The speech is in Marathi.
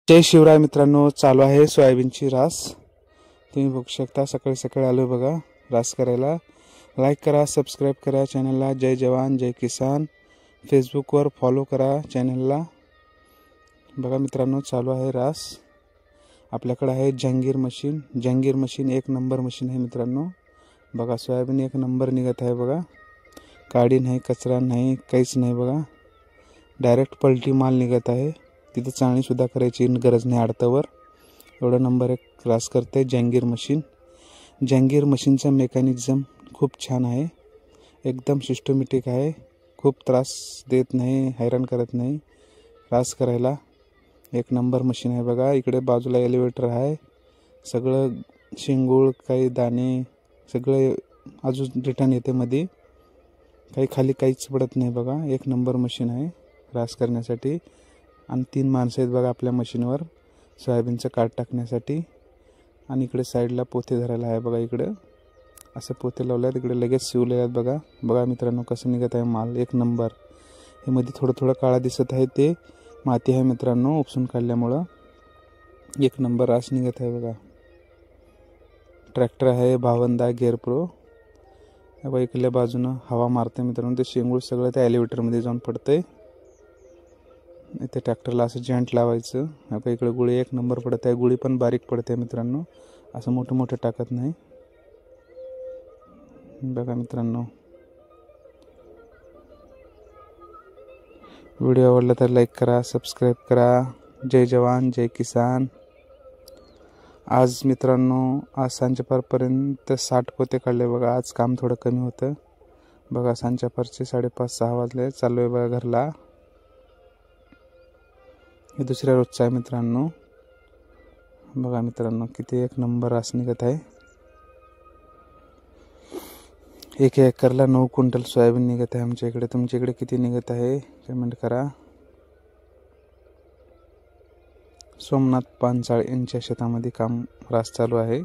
जय शिवराय मित्रांनो, चालू आहे सोयाबीनची रास। तुम्ही बघू शकता सकाळी सकाळी आलो बघा रास करायला। लाईक करा, सबस्क्राइब करा चॅनलला। जय जवान जय किसान। फेसबुकवर फॉलो करा चॅनलला। बघा मित्रांनो, चालू आहे रास। आपल्याकडे आहे जंगीर मशीन। जंगीर मशीन एक नंबर मशीन आहे मित्रांनो। बघा सोयाबीन एक नंबर निघत आहे बघा। काडी नाही, कचरा नाही, काहीच नाही बघा। डायरेक्ट पलटी माल निघत आहे। तिथे चाळणी सुद्धा करायची गरज नाही आडतावर। एवढा नंबर एक रास करते जंगीर मशीन। जंगीर मशीनचा मेकॅनिझम खूप छान आहे, एकदम सिस्टमॅटिक आहे। खूप त्रास देत नाही, हैराण करत नाही। रास करायला एक नंबर मशीन आहे बघा। इकडे बाजूला एलिव्हेटर आहे। सगळं शेंगूळ, काही दाणे सगळे अजून रिटर्न येते मध्ये। काही खाली काहीच पडत नाही बघा। एक नंबर मशीन आहे रास करण्यासाठी। आणि 3 माणसं आहेत बघा आपल्या मशीनवर सोयाबीनचं काट टाकण्यासाठी। आणि इकडे साईडला पोते धरायला आहे बघा। इकडे असं पोते लावले, इकडे लगेच शिवले आहेत बघा। बघा मित्रांनो कसं निघत आहे माल एक नंबर। हे मध्ये थोडं थोडं काळा दिसत आहे, ते माती आहे मित्रांनो उपसून काढल्यामुळं। एक नंबर रास निघत आहे बघा। ट्रॅक्टर आहे 52 गिअर प्रो। बघा इकडल्या बाजूनं हवा मारते मित्रांनो, ते शेंगूळ सगळं त्या एलिव्हेटरमध्ये जाऊन पडतंय। इथे ट्रॅक्टरला असं जॉईंट लावायचं। आता इकडे गुळी एक नंबर पडत आहे। गुळी पण बारीक पडते मित्रांनो, असं मोठं मोठं टाकत नाही। बघा मित्रांनो, व्हिडिओ आवडला तर लाईक करा, सबस्क्राइब करा। जय जवान जय किसान। आज मित्रांनो आज सांजेपर्यंत 60 पोते काढले बघा। आज काम थोडं कमी होतं बघा। सांजेपर्यंत 5:30-6 वाजले। चालू आहे बघा घरला। हे दुसऱ्या रोजचं आहे मित्रांनो। बघा मित्रांनो किती एक नंबर रास निघत आहे। एक एकरला 9 क्विंटल सोयाबीन निघत आहे आमच्या इकडे। तुमच्या इकडे किती निघत आहे कमेंट करा। सोमनाथ पांचाळ यांच्या शेतामध्ये काम रास चालू आहे।